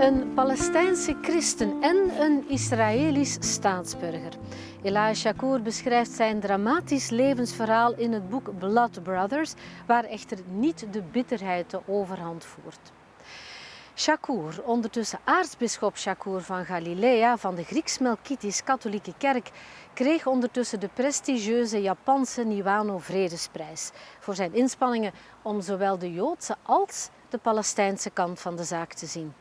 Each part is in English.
Een Palestijnse christen en een Israëlisch staatsburger. Elias Chacour beschrijft zijn dramatisch levensverhaal in het boek Blood Brothers, waar echter niet de bitterheid de overhand voert. Chacour, ondertussen aartsbisschop Chacour van Galilea van de Grieks-Melkitisch katholieke Kerk, kreeg ondertussen de prestigieuze Japanse Niwano vredesprijs voor zijn inspanningen om zowel de Joodse als de Palestijnse kant van de zaak te zien.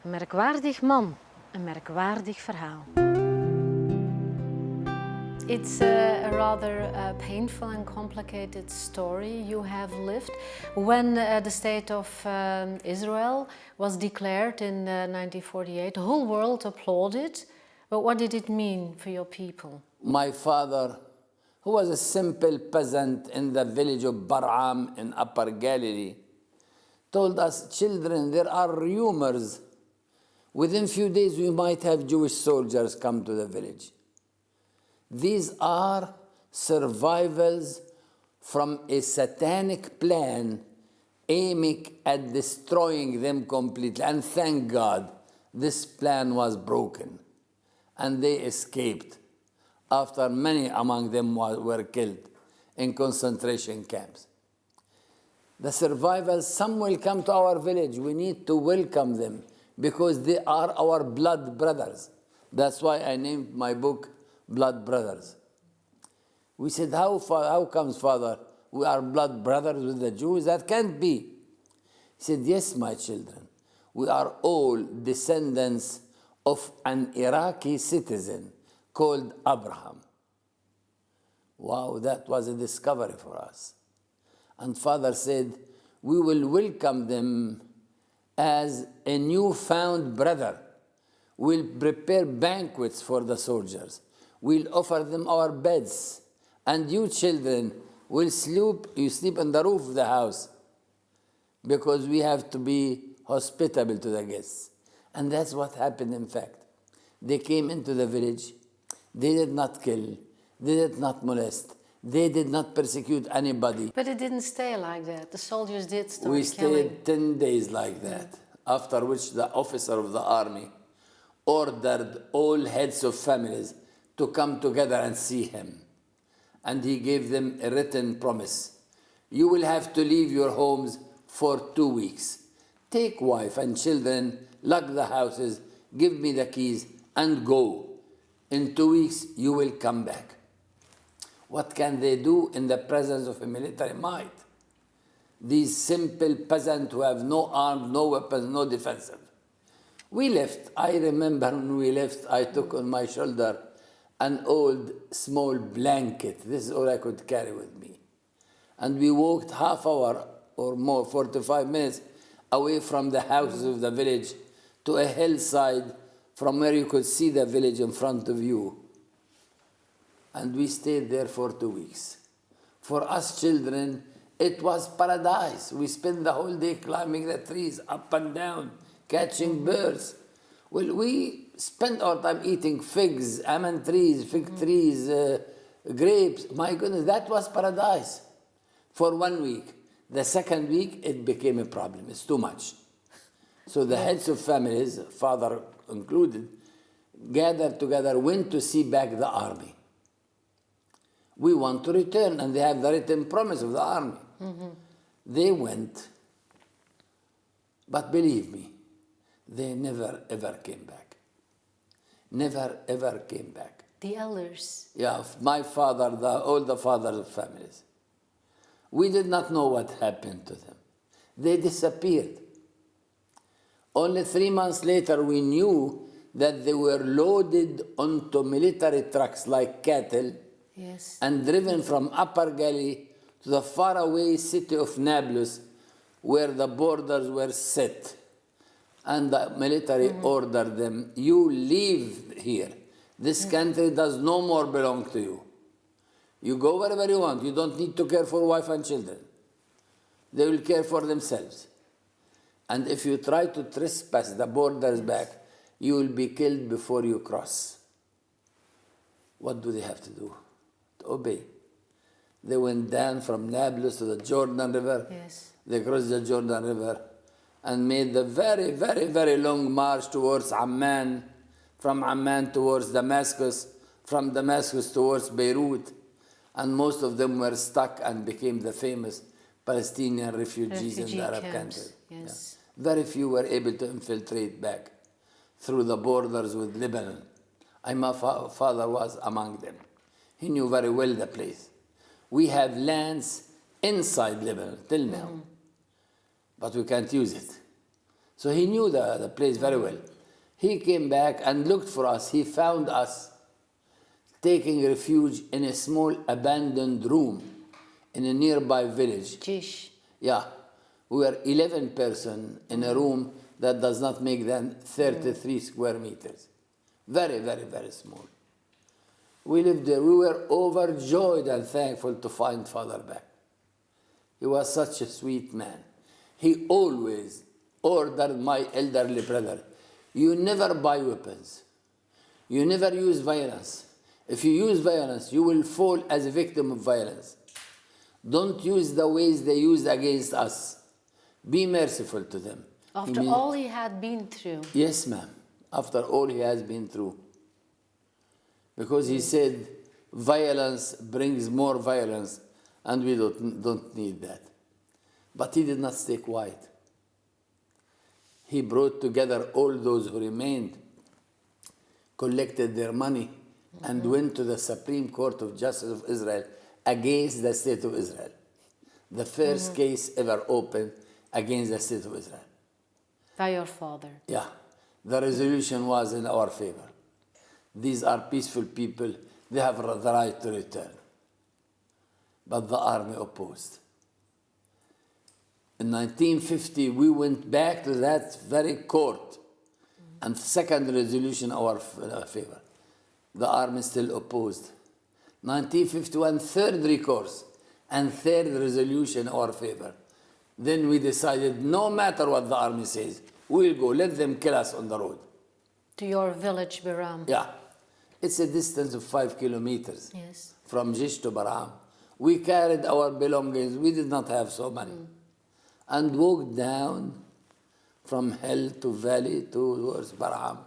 Een merkwaardig man, een merkwaardig verhaal. It's a rather painful and complicated story you have lived. When the state of Israel was declared in 1948, the whole world applauded. But what did it mean for your people? My father, who was a simple peasant in the village of Bar'am in Upper Galilee, told us, children, there are rumors. Within a few days we might have Jewish soldiers come to the village. These are survivals from a satanic plan aiming at destroying them completely. And thank God, this plan was broken. And they escaped after many among them were killed in concentration camps. The survivors, some will come to our village. We need to welcome them because they are our blood brothers. That's why I named my book Blood Brothers. We said, how comes, Father, we are blood brothers with the Jews? That can't be. He said, yes, my children, we are all descendants of an Iraqi citizen called Abraham. Wow, that was a discovery for us. And Father said, we will welcome them as a newfound brother. We'll prepare banquets for the soldiers. We'll offer them our beds. And you children will sleep on the roof of the house because we have to be hospitable to the guests. And that's what happened, in fact. They came into the village. They did not kill. They did not molest. They did not persecute anybody. But it didn't stay like that. The soldiers did start We killing. stayed 10 days like that, after which the officer of the army ordered all heads of families to come together and see him. And he gave them a written promise. You will have to leave your homes for 2 weeks. Take wife and children, lock the houses, give me the keys, and go. In 2 weeks, you will come back. What can they do in the presence of a military might? These simple peasants who have no arms, no weapons, no defensive. We left. I remember when we left, I took on my shoulder an old small blanket. This is all I could carry with me. And we walked half hour or more, 45 minutes, away from the houses of the village to a hillside from where you could see the village in front of you. And we stayed there for 2 weeks. For us children, it was paradise. We spent the whole day climbing the trees, up and down, catching birds. Well, we spent our time eating figs, almond trees, fig trees, grapes. My goodness, that was paradise for 1 week. The second week, it became a problem. It's too much. So the heads of families, father included, gathered together, went to see back the army. We want to return, and they have the written promise of the army. Mm-hmm. They went, but believe me, they never ever came back. Never ever came back. The elders. Yeah, my father, all the fathers of families. We did not know what happened to them. They disappeared. Only 3 months later, we knew that they were loaded onto military trucks like cattle. Yes. And driven from Upper Galilee to the faraway city of Nablus, where the borders were set. And the military ordered them, you leave here. This country does no more belong to you. You go wherever you want. You don't need to care for wife and children. They will care for themselves. And if you try to trespass the borders back, you will be killed before you cross. What do they have to do? Obey. They went down from Nablus to the Jordan River. Yes. They crossed the Jordan River and made the very, very, very long march towards Amman, from Amman towards Damascus, from Damascus towards Beirut, and most of them were stuck and became the famous Palestinian refugees in the Arab countries. Yes. Yeah. Very few were able to infiltrate back through the borders with Lebanon. My father was among them. He knew very well the place. We have lands inside Lebanon till now, but we can't use it. So he knew the place very well. He came back and looked for us. He found us taking refuge in a small abandoned room in a nearby village. Gish. Yeah, we were 11 persons in a room that does not make than 33 square meters. Very, very, very small. We lived there. We were overjoyed and thankful to find Father back. He was such a sweet man. He always ordered my elderly brother, you never buy weapons. You never use violence. If you use violence, you will fall as a victim of violence. Don't use the ways they used against us. Be merciful to them. After all he had been through. Yes, ma'am. After all he has been through. Because he said, violence brings more violence, and we don't need that. But he did not stay quiet. He brought together all those who remained, collected their money, and went to the Supreme Court of Justice of Israel against the State of Israel. The first case ever opened against the State of Israel. By your father. Yeah. The resolution was in our favor. These are peaceful people. They have the right to return. But the army opposed. In 1950, we went back to that very court, and second resolution our favor. The army still opposed. 1951, third recourse, and third resolution our favor. Then we decided, no matter what the army says, we'll go. Let them kill us on the road. To your village, Biram. Yeah. It's a distance of 5 kilometers. Yes. From Jish to Baram. We carried our belongings. We did not have so many. And walked down from hill to valley towards Baram.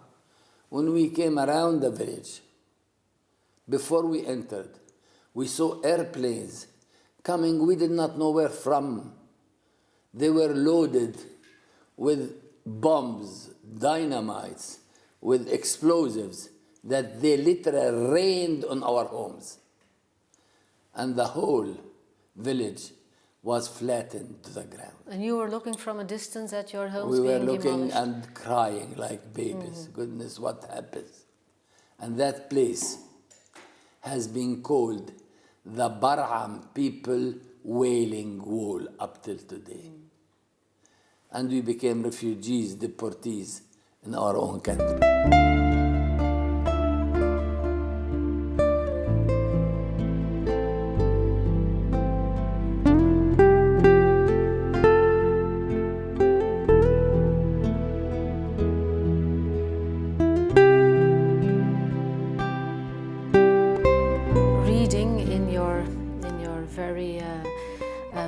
When we came around the village, before we entered, we saw airplanes coming. We did not know where from. They were loaded with bombs, dynamites, with explosives that they literally rained on our homes. And the whole village was flattened to the ground. And you were looking from a distance at your homes We were being looking demolished? and crying like babies. Goodness, what happens? And that place has been called the Barham People Wailing Wall up till today. And we became refugees, deportees in our own country. Reading in your very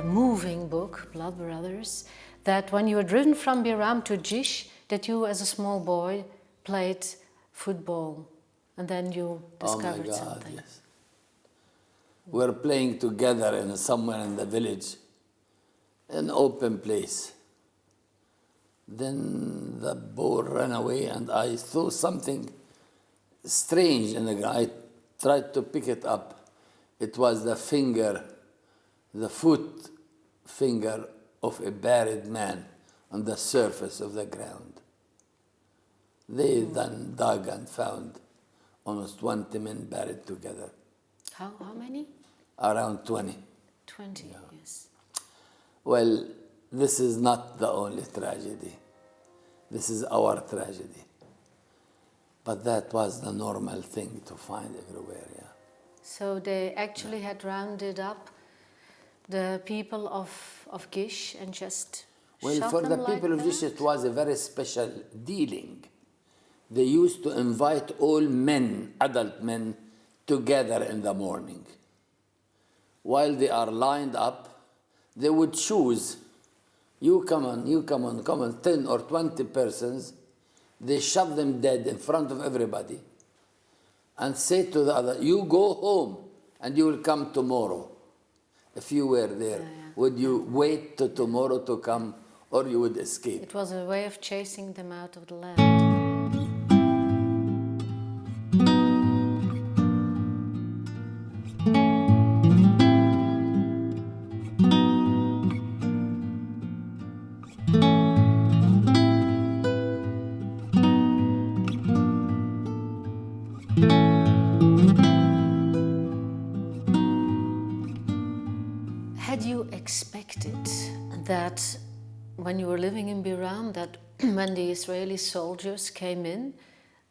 moving book, Blood Brothers, that when you were driven from Biram to Jish, that you as a small boy played football, and then you discovered something. Yes. We were playing together somewhere in the village, an open place. Then the ball ran away and I saw something strange in the ground. I tried to pick it up. It was the finger, the foot finger of a buried man on the surface of the ground. They then dug and found almost 20 men buried together. How many? Around 20. 20, yes. Well, this is not the only tragedy. This is our tragedy. But that was the normal thing to find everywhere, yeah. So they actually had rounded up the people of Gish and just Well, shot for them the like people of that? Gish, it was a very special dealing. They used to invite all men, adult men, together in the morning. While they are lined up, they would choose You come on, 10 or 20 persons, they shove them dead in front of everybody and say to the other, you go home and you will come tomorrow. If you were there, would you wait till tomorrow to come or you would escape? It was a way of chasing them out of the land. Had you expected that when you were living in Biram, that when the Israeli soldiers came in,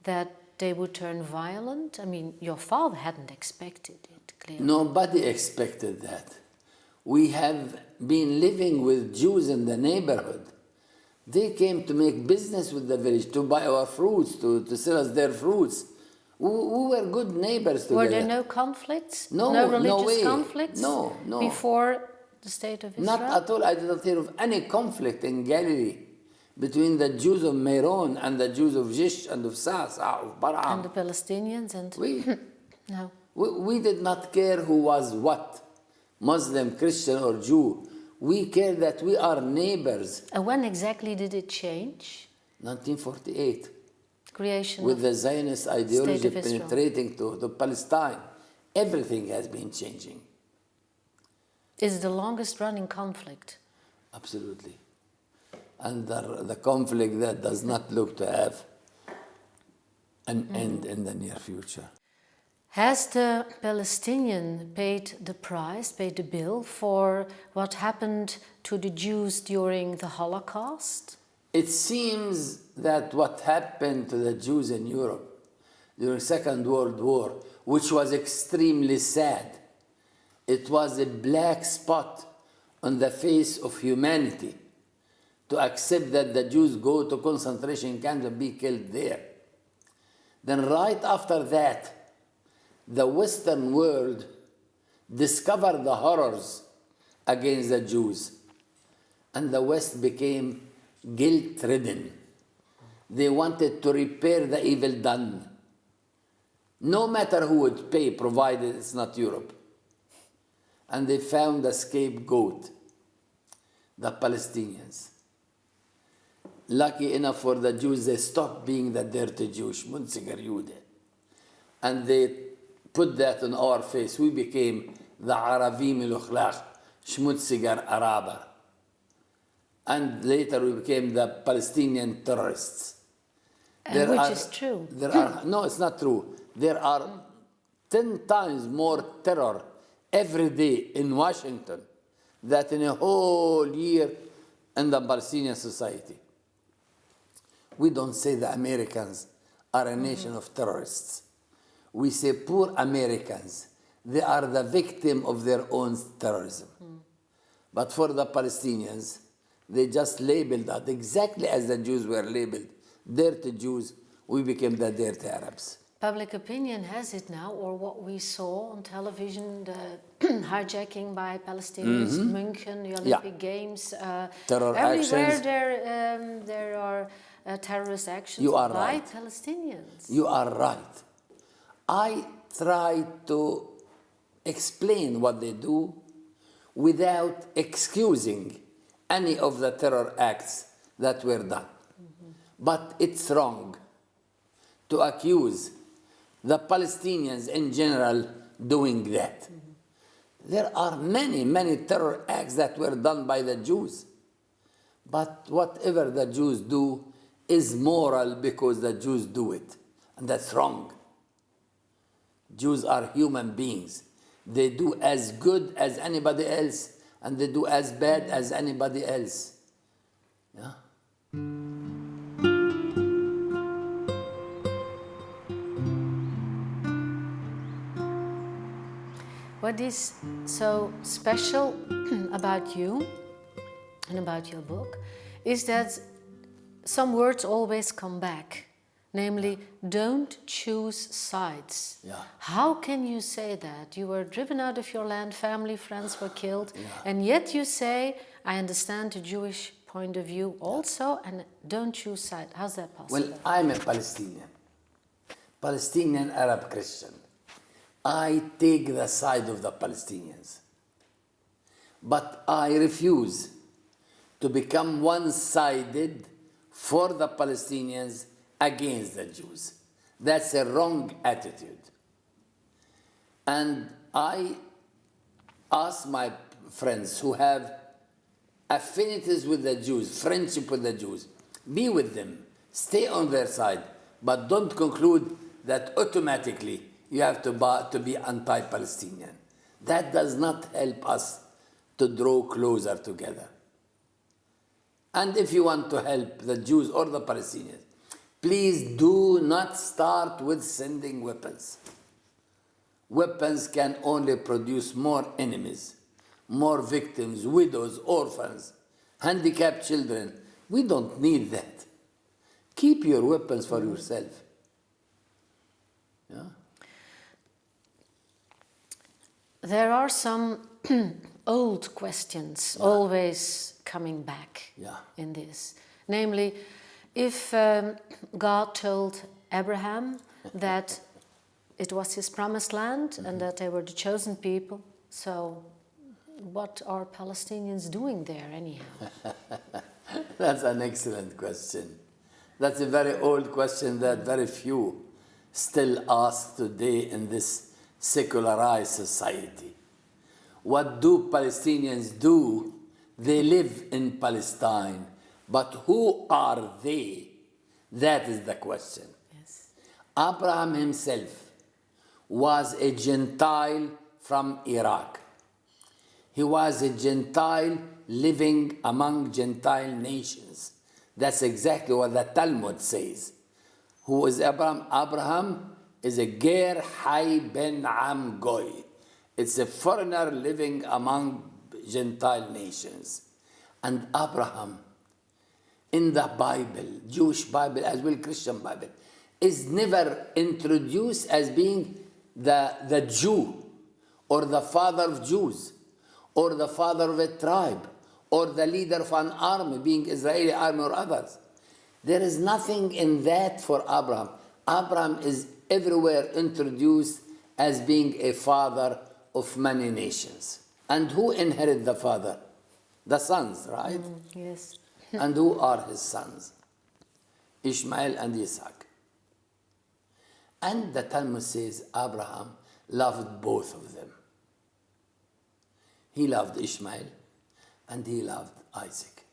that they would turn violent? I mean, your father hadn't expected it, clearly. Nobody expected that. We have been living with Jews in the neighborhood. They came to make business with the village, to buy our fruits, to sell us their fruits. We were good neighbors together. Were there no conflicts? No, no religious no way. conflicts? No. Before the state of Israel? Not at all. I did not hear of any conflict in Galilee between the Jews of Meron and the Jews of Jish and of Sasa, of Bar'am. And the Palestinians and... No. We did not care who was what, Muslim, Christian or Jew. We care that we are neighbors. And when exactly did it change? 1948. Creation with of the Zionist ideology State of Israel. penetrating to Palestine. Everything has been changing. Is the longest running conflict. Absolutely. And the conflict that does not look to have an end in the near future. Has the Palestinian paid the price, paid the bill for what happened to the Jews during the Holocaust? It seems that what happened to the Jews in Europe during the Second World War, which was extremely sad, it was a black spot on the face of humanity to accept that the Jews go to concentration camps and be killed there. Then right after that, the Western world discovered the horrors against the Jews, and the West became guilt-ridden. They wanted to repair the evil done, no matter who would pay, provided it's not Europe. And they found a scapegoat, the Palestinians. Lucky enough for the Jews, they stopped being the dirty Jews, Munziger Jude. And they put that on our face. We became the Arabim al-Ukhlaq, Schmutziger Araber. And later we became the Palestinian terrorists. Which is true. No, it's not true. There are 10 times more terror every day in Washington than in a whole year in the Palestinian society. We don't say the Americans are a nation of terrorists. We say poor Americans, they are the victim of their own terrorism. But for the Palestinians, they just labeled us exactly as the Jews were labeled. Dirty Jews, we became the dirty Arabs. Public opinion has it now, or what we saw on television, the hijacking by Palestinians, München, the Olympic Games. Terror everywhere actions. there are terrorist actions You are by right. Palestinians. You are right. I try to explain what they do without excusing any of the terror acts that were done. But it's wrong to accuse the Palestinians in general doing that. There are many, many terror acts that were done by the Jews. But whatever the Jews do is moral because the Jews do it. And that's wrong. Jews are human beings. They do as good as anybody else, and they do as bad as anybody else. Yeah? What is so special about you and about your book is that some words always come back, namely, don't choose sides. Yeah. How can you say that? You were driven out of your land, family, friends were killed, and yet you say, I understand the Jewish point of view also, and don't choose side. How's that possible? Well, I'm a Palestinian Arab Christian. I take the side of the Palestinians. But I refuse to become one-sided for the Palestinians against the Jews. That's a wrong attitude. And I ask my friends who have affinities with the Jews, friendship with the Jews, be with them, stay on their side, but don't conclude that automatically you have to be anti-Palestinian. That does not help us to draw closer together. And if you want to help the Jews or the Palestinians, please do not start with sending weapons. Weapons can only produce more enemies, more victims, widows, orphans, handicapped children. We don't need that. Keep your weapons for yourself. Yeah? There are some old questions always coming back in this. Namely, if God told Abraham that it was his promised land and that they were the chosen people, so what are Palestinians doing there anyhow? That's an excellent question. That's a very old question that very few still ask today in this secularized society. What do Palestinians do? They live in Palestine, but who are they? That is the question. Yes. Abraham himself was a Gentile from Iraq. He was a Gentile living among Gentile nations. That's exactly what the Talmud says. Who is Abraham? Abraham is a Ger Hay Ben Am Goy. It's a foreigner living among Gentile nations. And Abraham, in the Bible, Jewish Bible as well Christian Bible, is never introduced as being the Jew, or the father of Jews, or the father of a tribe, or the leader of an army, being Israeli army or others. There is nothing in that for Abraham. Abraham is everywhere introduced as being a father of many nations. And who inherit the father? The sons, right? Yes. And who are his sons? Ishmael and Isaac. And the Talmud says Abraham loved both of them. He loved Ishmael and he loved Isaac.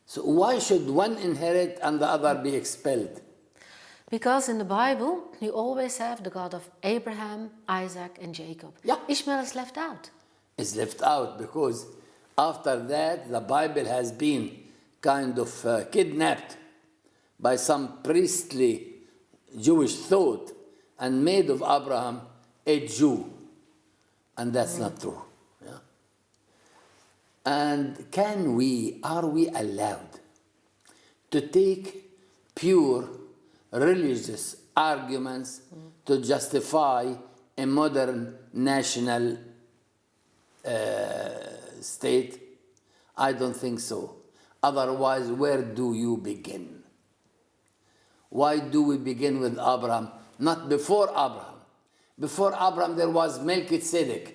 So why should one inherit and the other be expelled? Because in the Bible, you always have the God of Abraham, Isaac, and Jacob. Yeah. Ishmael is left out. Is left out because after that the Bible has been kind of kidnapped by some priestly Jewish thought and made of Abraham a Jew. And that's not true. Yeah? And are we allowed to take pure religious arguments to justify a modern national state? I don't think so. Otherwise, where do you begin? Why do we begin with Abraham? Not before Abraham. Before Abraham, there was Melkitisch,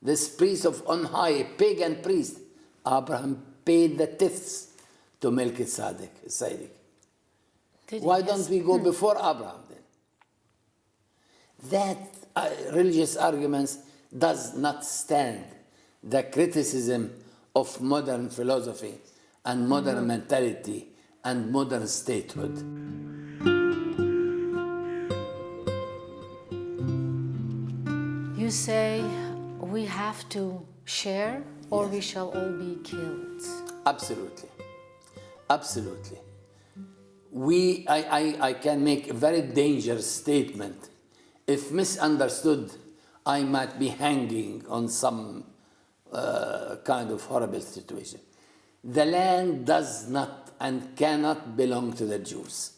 this priest of on high, a pagan priest. Abraham paid the tithes to Melkitisch. Why don't we go before Abraham then? That religious arguments does not stand the criticism of modern philosophy and modern mentality and modern statehood. You say we have to share or we shall all be killed. Absolutely. Absolutely. I can make a very dangerous statement. If misunderstood, I might be hanging on some kind of horrible situation. The land does not and cannot belong to the Jews.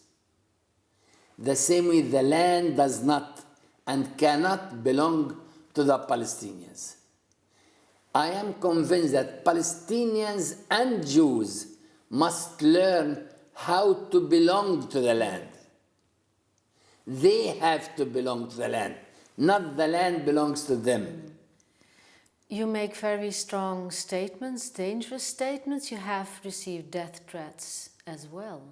The same way the land does not and cannot belong to the Palestinians. I am convinced that Palestinians and Jews must learn how to belong to the land. They have to belong to the land, not the land belongs to them. You make very strong statements, dangerous statements. You have received death threats as well.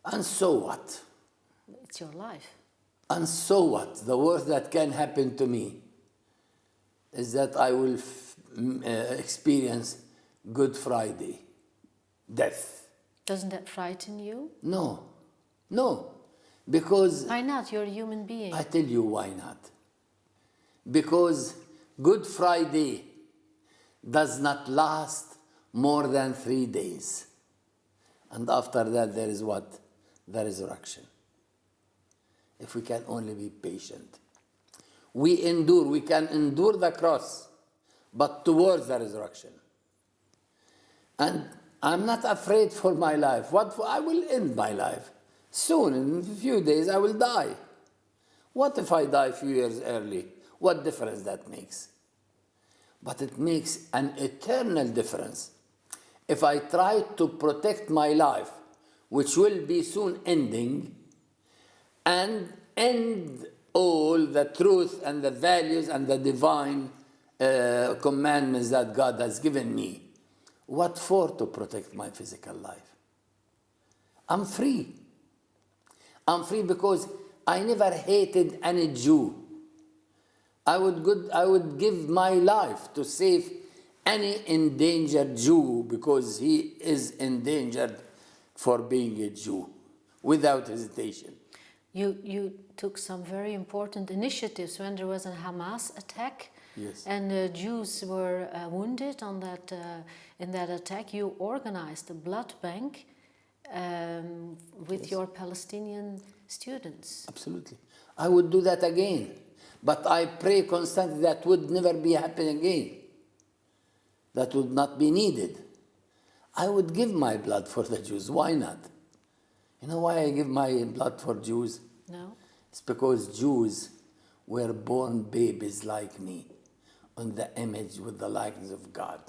And so what? It's your life. And so what? The worst that can happen to me is that I will experience Good Friday, death. Doesn't that frighten you? No, no, because... Why not? You're a human being. I tell you why not. Because Good Friday does not last more than 3 days. And after that, there is what? The resurrection. If we can only be patient. We can endure the cross, but towards the resurrection. And I'm not afraid for my life. I will end my life. Soon, in a few days, I will die. What if I die a few years early? What difference that makes? But it makes an eternal difference. If I try to protect my life, which will be soon ending, and end all the truth and the values and the divine commandments that God has given me, what for to protect my physical life? I'm free. I'm free because I never hated any Jew. I would give my life to save any endangered Jew because he is endangered for being a Jew, without hesitation. You took some very important initiatives when there was a Hamas attack. Yes. And Jews were wounded on in that attack. You organized a blood bank with Yes. your Palestinian students. Absolutely. I would do that again. But I pray constantly that would never be happening again. That would not be needed. I would give my blood for the Jews. Why not? You know why I give my blood for Jews? No? It's because Jews were born babies like me, on the image with the likeness of God.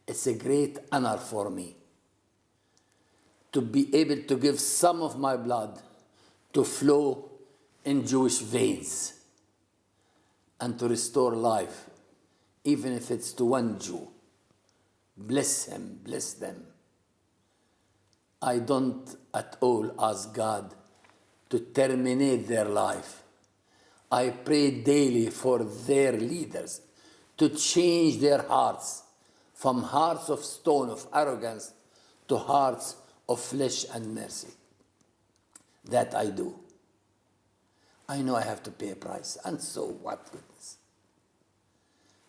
It's a great honor for me to be able to give some of my blood to flow in Jewish veins and to restore life, even if it's to one Jew. Bless him, bless them. I don't at all ask God to terminate their life. I pray daily for their leaders to change their hearts from hearts of stone, of arrogance, to hearts of flesh and mercy. That I do. I know I have to pay a price, and so what goodness.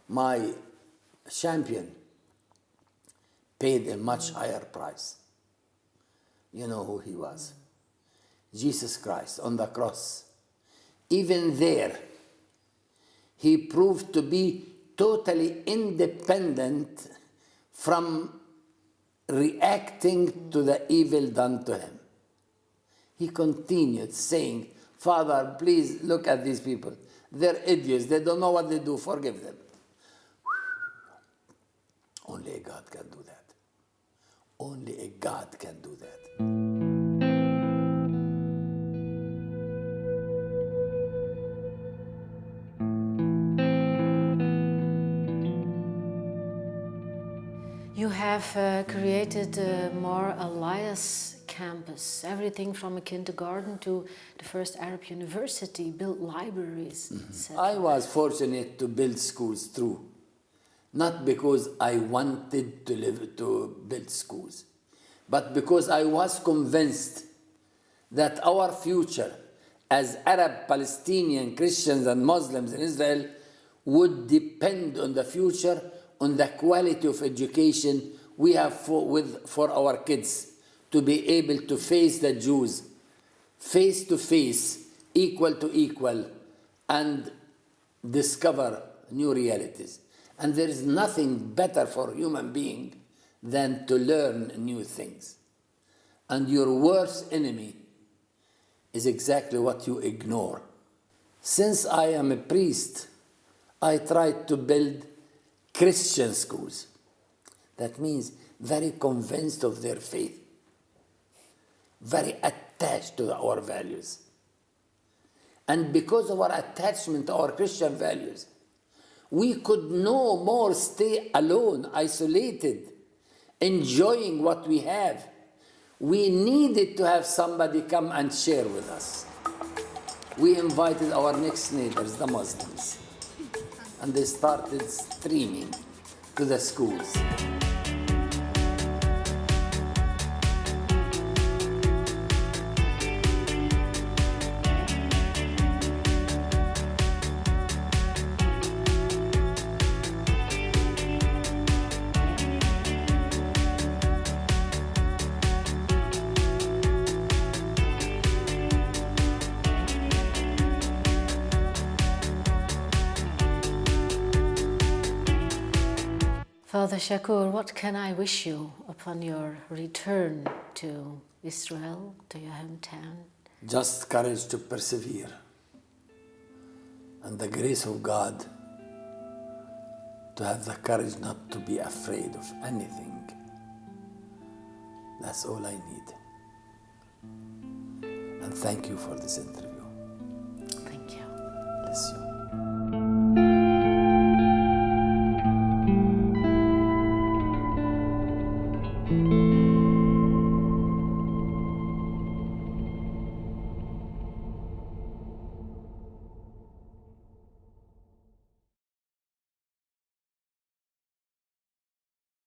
My champion paid a much higher price. You know who he was? Jesus Christ on the cross. Even there, he proved to be totally independent from reacting to the evil done to him. He continued saying, Father, please look at these people. They're idiots. They don't know what they do. Forgive them. Only a God can do that. Only a God can do that. You have created more Elias campus, everything from a kindergarten to the first Arab university, built libraries, etc. I was fortunate to build schools through, not because I wanted to build schools, but because I was convinced that our future as Arab, Palestinian, Christians and Muslims in Israel would depend on the future, on the quality of education we have for our kids to be able to face the Jews face to face, equal to equal, and discover new realities. And there is nothing better for a human being than to learn new things. And your worst enemy is exactly what you ignore. Since I am a priest, I try to build Christian schools. That means very convinced of their faith, very attached to our values. And because of our attachment to our Christian values, we could no more stay alone, isolated, enjoying what we have. We needed to have somebody come and share with us. We invited our next neighbors, the Muslims, and they started streaming to the schools. Father Chacour, what can I wish you upon your return to Israel, to your hometown? Just courage to persevere, and the grace of God to have the courage not to be afraid of anything. That's all I need. And thank you for this interview. Thank you. Bless you. Thank you.